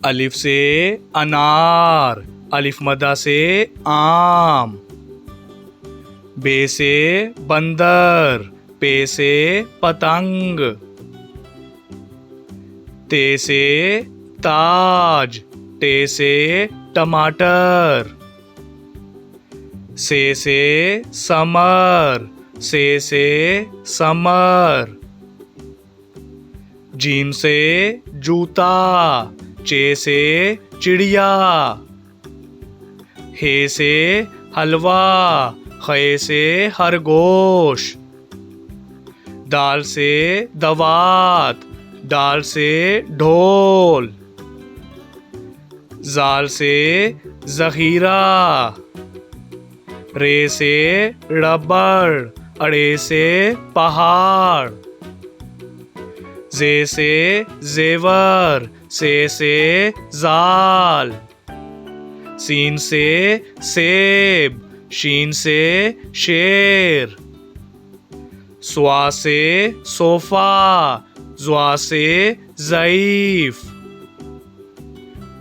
अलिफ से अनार, अलिफ मदा से आम। बे से बंदर, पे से पतंग। ते से ताज, टे से टमाटर। से समर, से समर। जीम से जूता, चे से चिड़िया। हे से हलवा, खे से खरगोश। दाल से दवात, डाल से ढोल। जाल से जखीरा। रे से रबड़, अड़े से पहाड़। जे से जेवर, से जाल। सीन से सेब, शीन से शेर। स्वा से सोफा, ज़्वा से ज़ईफ।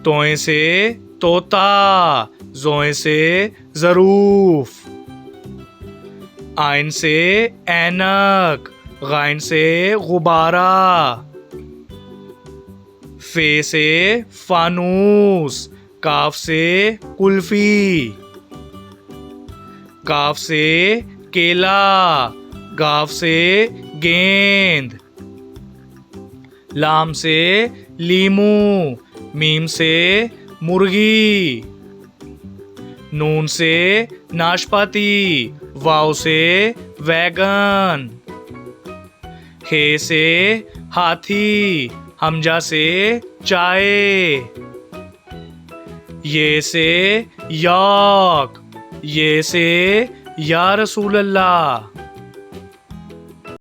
तोए से तोता, ज़ोए से ज़रूफ। आइन से ऐनक, गाइन से गुब्बारा। फे से फानूस, काफ से कुल्फी। काफ से केला, गाफ से गेंद। लाम से लीमू, मीम से मुर्गी। नून से नाशपाती, वाव से वैगन। हे से हाथी, हमजा से चाय। ये से याक, ये से या रसूल अल्लाह।